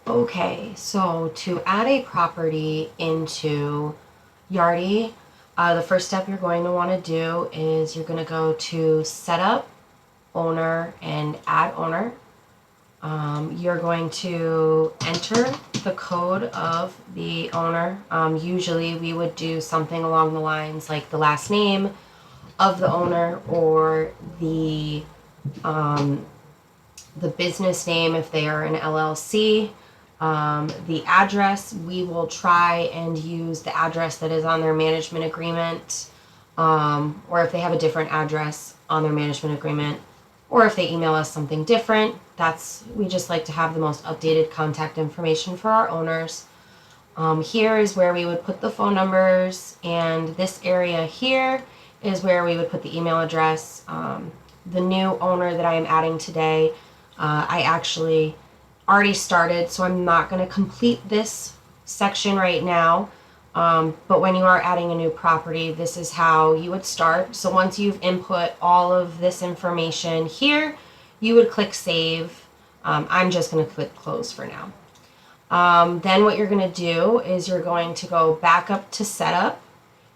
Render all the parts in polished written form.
Okay, so to add a property into Yardi, the first step you're going to want to do is you're going to go to Setup, Owner, and Add Owner. You're going to enter the code of the owner. Usually we would do something along the lines like the last name of the owner or the business name if they are an LLC. The address, we will try and use the address that is on their management agreement, or if they have a different address on their management agreement, or if they email us something different. We just like to have the most updated contact information for our owners. Here is where we would put the phone numbers, and this area here is where we would put the email address. The new owner that I am adding today, I actually already started, so I'm not going to complete this section right now. But when you are adding a new property, this is how you would start. So once you've input all of this information here, you would click save. I'm just going to click close for now. Then what you're going to do is you're going to go back up to setup.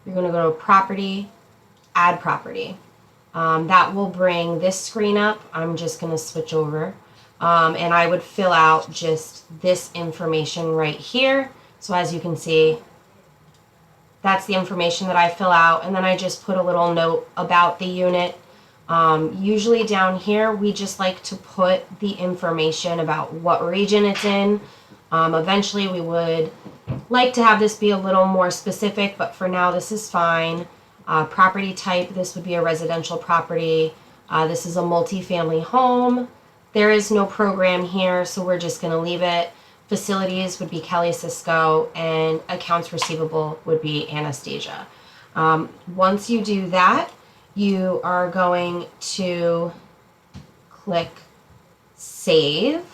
You're going to go to property, add property. That will bring this screen up. I'm just going to switch over. And I would fill out just this information right here. So as you can see, that's the information that I fill out. And then I just put a little note about the unit. Usually down here, we just like to put the information about what region it's in. Eventually, we would like to have this be a little more specific, but for now, this is fine. Property type, this would be a residential property. This is a multifamily home. There is no program here, so we're just going to leave it. Facilities would be Kelly Cisco, and accounts receivable would be Anastasia. Once you do that, you are going to click Save.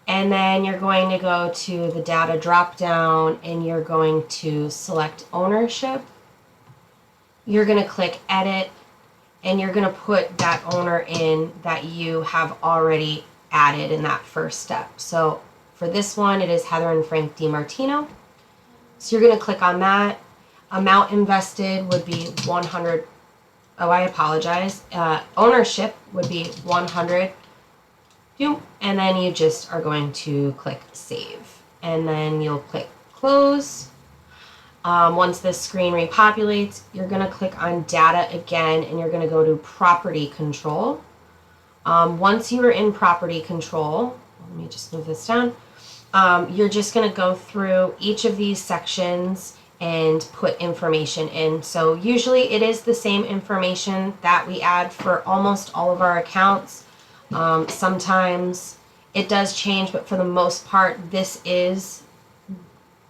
And then you're going to go to the data drop down and you're going to select ownership. You're going to click Edit. And you're going to put that owner in that you have already added in that first step. So for this one, it is Heather and Frank DiMartino. So you're going to click on that. Amount invested would be 100. Oh, I apologize. Ownership would be 100. And then you just are going to click save. And then you'll click close. Once this screen repopulates, you're going to click on data again and you're going to go to property control. Once you are in property control, let me just move this down. You're just going to go through each of these sections and put information in. So usually it is the same information that we add for almost all of our accounts. Sometimes it does change, but for the most part, this is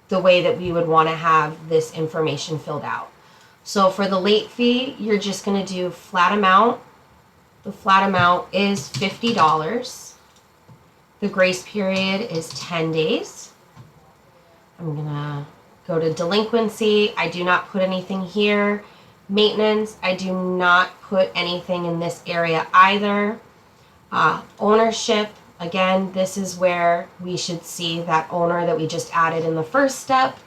the way that we would want to have this information filled out. So for the late fee, you're just going to do flat amount. The flat amount is $50. The grace period is 10 days. I'm going to go to delinquency. I do not put anything here. Maintenance, I do not put anything in this area either. Ownership, again, this is where we should see that owner that we just added in the first step.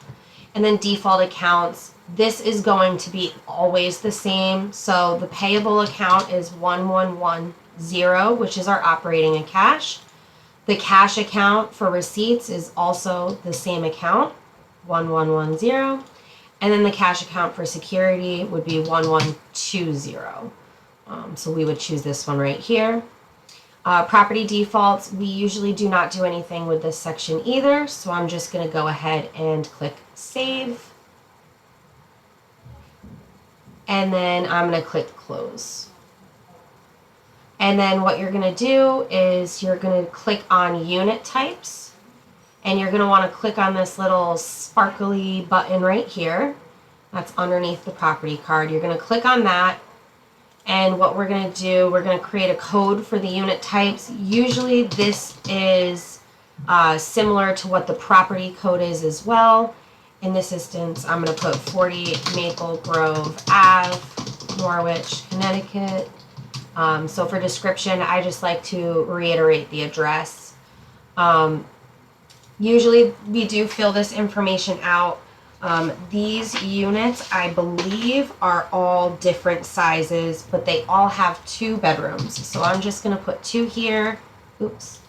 And then default accounts, this is going to be always the same. So the payable account is 1110, which is our operating and cash. The cash account for receipts is also the same account, 1110. And then the cash account for security would be 1120. So we would choose this one right here. Property defaults, we usually do not do anything with this section either, so I'm just going to go ahead and click Save. And then I'm going to click Close. And then what you're going to do is you're going to click on Unit Types, and you're going to want to click on this little sparkly button right here. That's underneath the property card. You're going to click on that. And what we're going to do, we're going to create a code for the unit types. Usually this is similar to what the property code is as well. In this instance, I'm going to put 40 Maple Grove Ave, Norwich, Connecticut, So for description, I just like to reiterate the address. Usually we do fill this information out. These units, I believe, are all different sizes, but they all have 2 bedrooms. So I'm just going to put 2 here. Oops.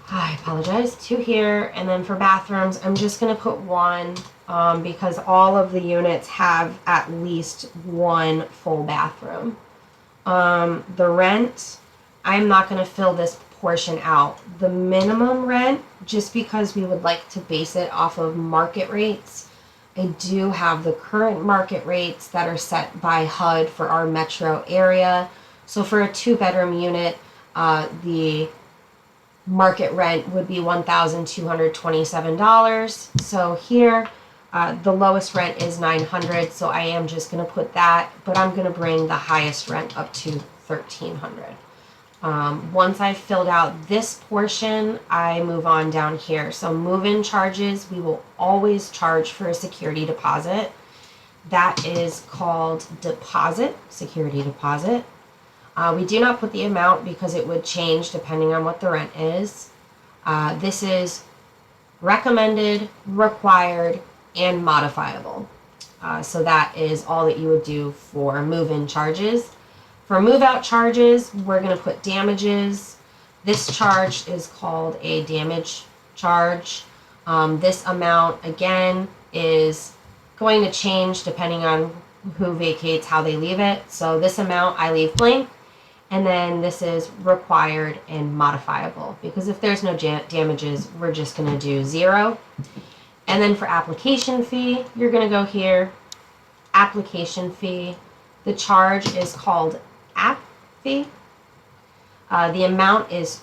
I apologize. 2 here. And then for bathrooms, I'm just going to put 1 because all of the units have at least 1 full bathroom. The rent, I'm not going to fill this portion out. The minimum rent, just because we would like to base it off of market rates, I do have the current market rates that are set by HUD for our metro area. So for a 2-bedroom unit, the market rent would be $1,227. So here, the lowest rent is $900, so I am just going to put that, but I'm going to bring the highest rent up to $1,300. Once I've filled out this portion, I move on down here. So move-in charges, we will always charge for a security deposit. That is called deposit, security deposit. We do not put the amount because it would change depending on what the rent is. This is recommended, required, and modifiable. So that is all that you would do for move-in charges. For move-out charges, we're going to put damages. This charge is called a damage charge. This amount, again, is going to change depending on who vacates, how they leave it. So this amount I leave blank. And then this is required and modifiable, because if there's no damages, we're just going to do 0. And then for application fee, you're going to go here, application fee. The charge is called app fee. The amount is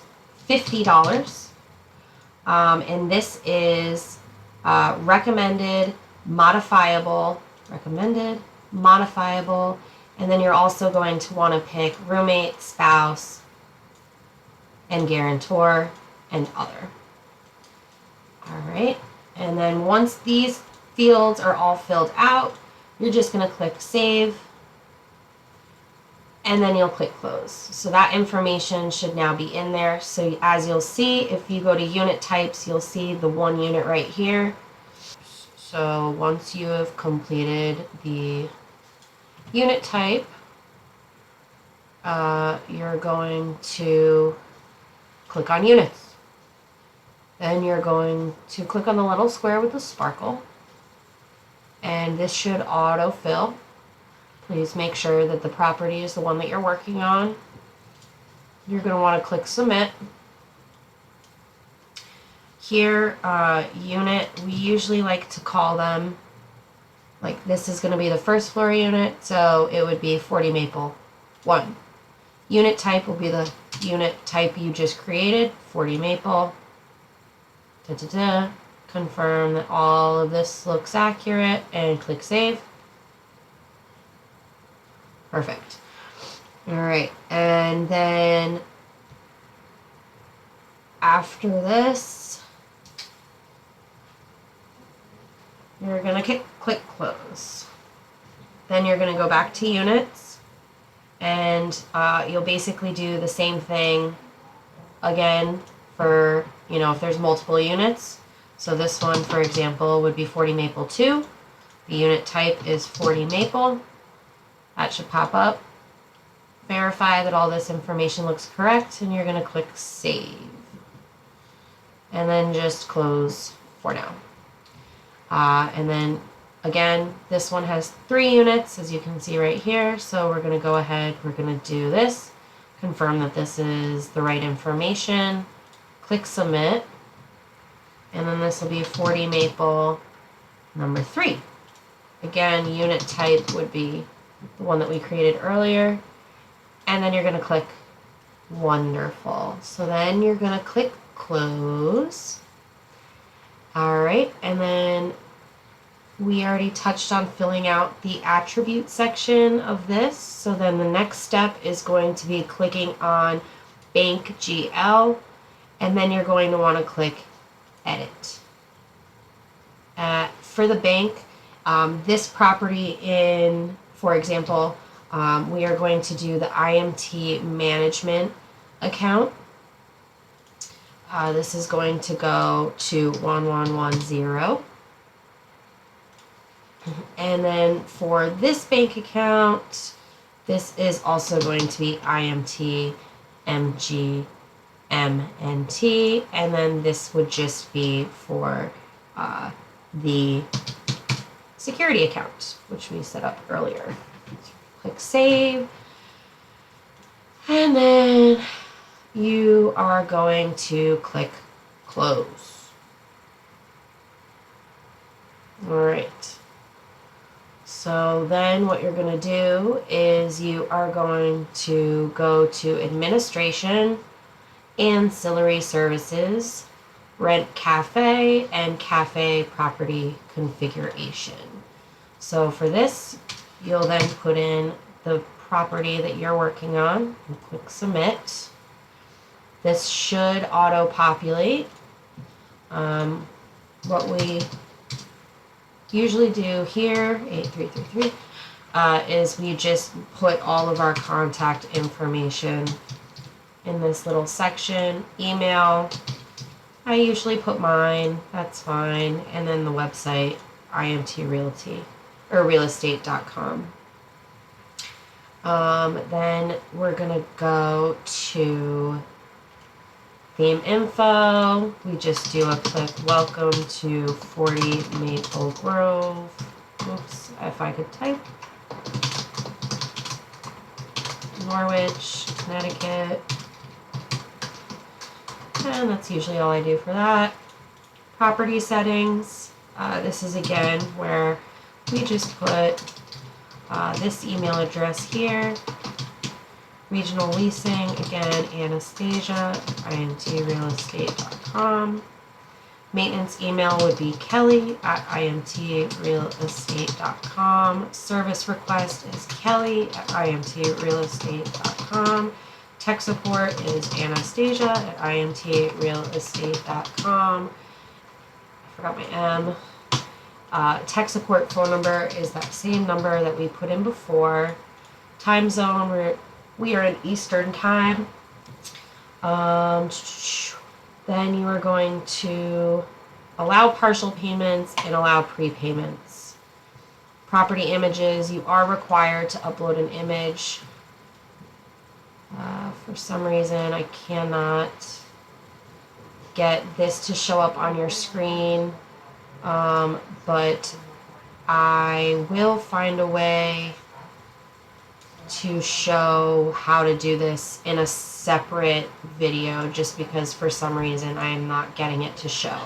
$50. And this is recommended, modifiable, and then you're also going to want to pick roommate, spouse, and guarantor, and other. All right. And then once these fields are all filled out, you're just going to click save, and then you'll click close. So that information should now be in there. So as you'll see, if you go to unit types, you'll see the 1 unit right here. So once you have completed the unit type, you're going to click on units. Then you're going to click on the little square with the sparkle, and this should autofill. Please make sure that the property is the one that you're working on. You're going to want to click submit. Here, unit, we usually like to call them, like this is going to be the first floor unit, so it would be 40 Maple 1. Unit type will be the unit type you just created, 40 Maple. Confirm that all of this looks accurate and click save. Perfect. All right, and then after this, you're going to click close. Then you're going to go back to units, and you'll basically do the same thing again for, if there's multiple units. So this one, for example, would be 40 Maple 2. The unit type is 40 Maple. That should pop up. Verify that all this information looks correct, and you're going to click save. And then just close for now. And then again, this one has 3 units, as you can see right here. So we're going to go ahead, we're going to do this, confirm that this is the right information, click submit, and then this will be 40 Maple number 3. Again, unit type would be the one that we created earlier, and then you're going to click wonderful. So then you're going to click close. All right, and then we already touched on filling out the attribute section of this. So then the next step is going to be clicking on Bank GL, and then you're going to want to click edit. For the bank, this property in, for example, We are going to do the IMT management account. This is going to go to 1110. And then for this bank account, this is also going to be IMT MG MNT, and then this would just be for the security account, which we set up earlier. Click save, and then you are going to click close. All right. So then what you're going to do is you are going to go to Administration, Ancillary Services, Rent Cafe, and Cafe Property Configuration. So for this, you'll then put in the property that you're working on and click Submit. This should auto-populate. What we usually do here, 8333, is we just put all of our contact information in this little section. Email, I usually put mine, that's fine, and then the website, realestate.com. Then we're gonna go to theme info. We just do a quick welcome to 40 Maple Grove. Oops, if I could type. Norwich, Connecticut. And that's usually all I do for that. Property settings. This is again where we just put this email address here. Regional leasing, again, Anastasia, imtrealestate.com. Maintenance email would be Kelly at imtrealestate.com. Service request is Kelly at imtrealestate.com. Tech support is Anastasia at imtrealestate.com. I forgot my M. Tech support phone number is that same number that we put in before. Time zone, we are in Eastern time. Then you are going to allow partial payments and allow prepayments. Property images, you are required to upload an image. For some reason, I cannot get this to show up on your screen, but I will find a way to show how to do this in a separate video, just because for some reason I am not getting it to show.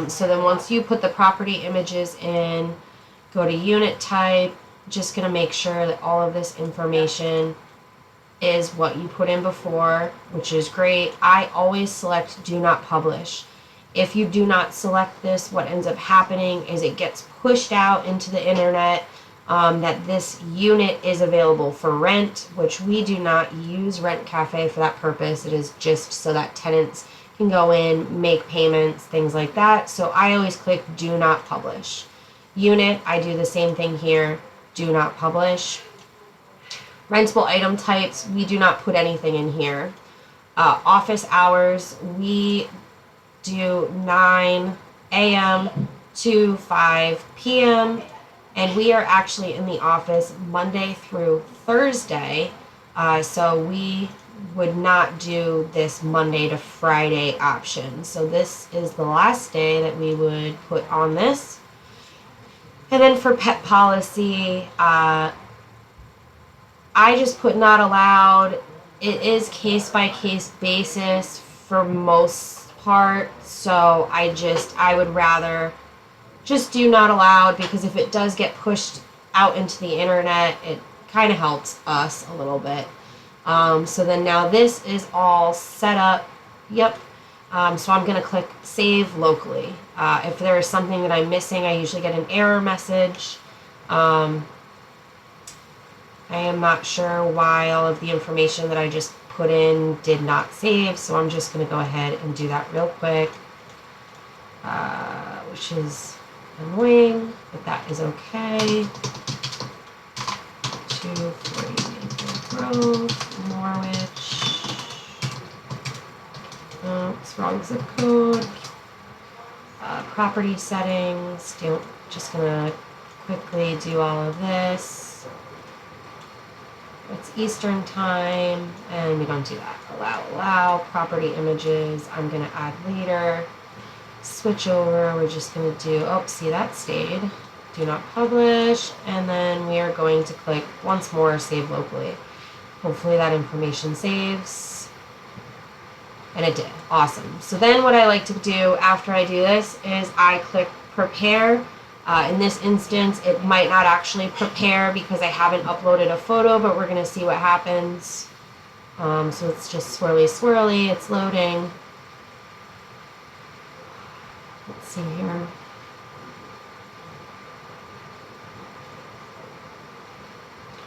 So then once you put the property images in, go to unit type, just going to make sure that all of this information is what you put in before, which is great. I always select do not publish. If you do not select this, what ends up happening is it gets pushed out into the internet that this unit is available for rent, which we do not use Rent Cafe for that purpose. It is just so that tenants can go in, make payments, things like that. So I always click do not publish. Unit, I do the same thing here, do not publish. Rentable item types, we do not put anything in here. Office hours, we do 9 a.m. to 5 p.m. and we are actually in the office Monday through Thursday, so we would not do this Monday to Friday option. So this is the last day that we would put on this. And then for pet policy, I just put not allowed. It is case-by-case basis for most part, so I would rather just do not allowed, because if it does get pushed out into the internet, it kind of helps us a little bit. So then now this is all set up. Yep. So I'm going to click save locally. If there is something that I'm missing, I usually get an error message. I am not sure why all of the information that I just put in did not save, so I'm just going to go ahead and do that real quick, which is annoying, but that is okay. 240 Grove, Norwich. Oops, wrong zip code. Property settings. Just gonna quickly do all of this. It's Eastern time, and we don't do that. Allow. Property images, I'm gonna add later. Switch over, we're just gonna do, oh, see, that stayed. Do not publish, and then we are going to click once more, save locally. Hopefully that information saves. And it did. Awesome. So then what I like to do after I do this is I click prepare. In this instance, it might not actually prepare because I haven't uploaded a photo, but we're going to see what happens. So it's just swirly. It's loading. Let's see here.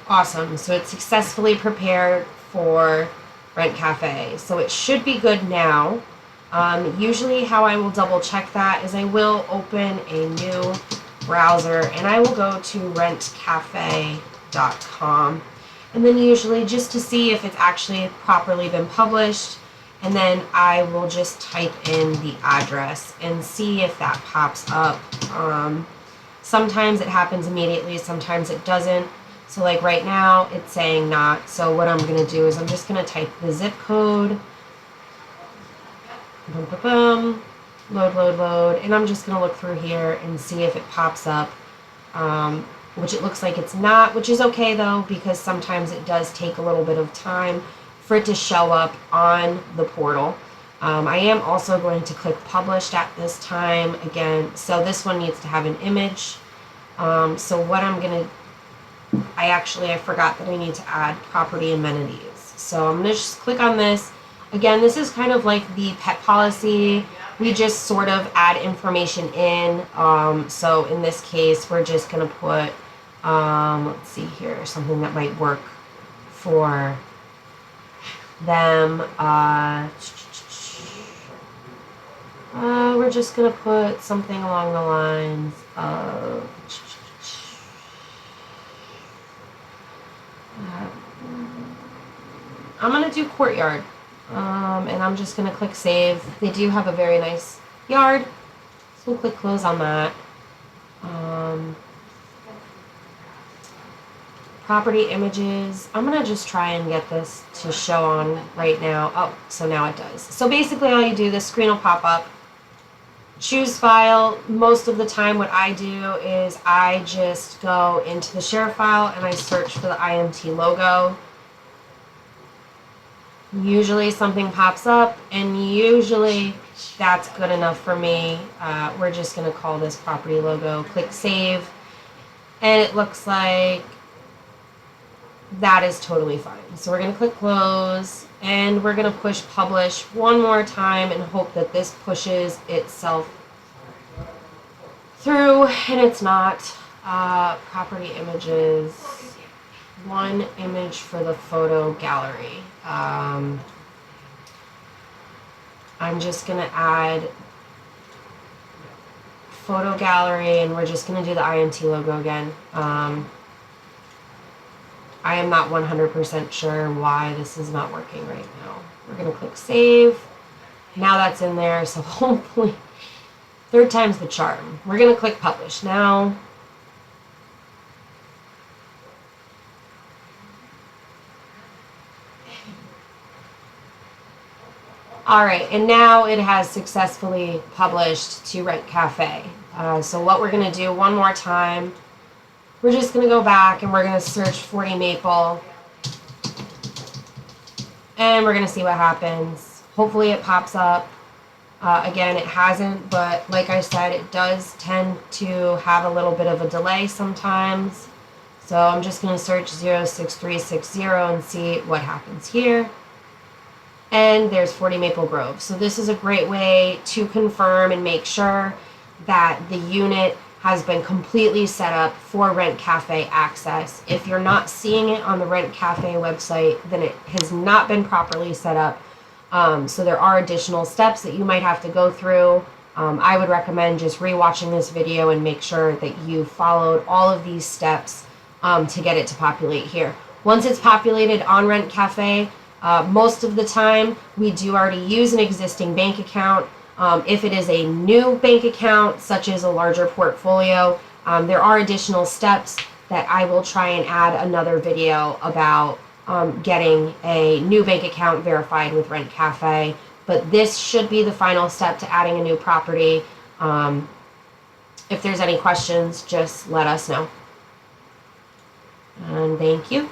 Awesome. So it's successfully prepared for Rent Cafe. So it should be good now. Usually how I will double check that is I will open a new browser and I will go to rentcafe.com, and then usually just to see if it's actually properly been published, and then I will just type in the address and see if that pops up. Sometimes it happens immediately, sometimes it doesn't. So like right now it's saying not. So what I'm going to do is I'm just going to type the zip code. Boom. Load, and I'm just going to look through here and see if it pops up, which it looks like it's not, which is okay though, because sometimes it does take a little bit of time for it to show up on the portal. I am also going to click published at this time again, so this one needs to have an image. So what I'm going to, I forgot that I need to add property amenities. So I'm going to just click on this. Again, this is kind of like the pet policy. We just sort of add information in. So in this case, we're just going to put, let's see here, something that might work for them. We're just going to put something along the lines of, I'm going to do courtyard. And I'm just going to click save. They do have a very nice yard, so we'll click close on that. Property images. I'm going to just try and get this to show on right now. Oh, so now it does. So basically all you do, this screen will pop up. Choose file. Most of the time what I do is I just go into the share file and I search for the IMT logo. Usually something pops up, and usually that's good enough for me. We're just going to call this property logo. Click save, and it looks like that is totally fine. So we're going to click close, and we're going to push publish one more time and hope that this pushes itself through, and it's not. Property images. One image for the photo gallery. I'm just going to add photo gallery, and we're just going to do the IMT logo again. I am not 100% sure why this is not working right now. We're going to click save. Now that's in there, so hopefully third time's the charm. We're going to click publish now. All right, and now it has successfully published to Rent Cafe. So what we're going to do one more time, we're just going to go back and we're going to search 40 Maple. And we're going to see what happens. Hopefully it pops up. Again, it hasn't, but like I said, it does tend to have a little bit of a delay sometimes. So I'm just going to search 06360 and see what happens here. And there's 40 Maple Grove. So this is a great way to confirm and make sure that the unit has been completely set up for Rent Cafe access. If you're not seeing it on the Rent Cafe website, then it has not been properly set up. So there are additional steps that you might have to go through. I would recommend just rewatching this video and make sure that you followed all of these steps to get it to populate here. Once it's populated on Rent Cafe, most of the time we do already use an existing bank account. If it is a new bank account, such as a larger portfolio, there are additional steps that I will try and add another video about getting a new bank account verified with Rent Cafe. But this should be the final step to adding a new property. If there's any questions, just let us know. And thank you.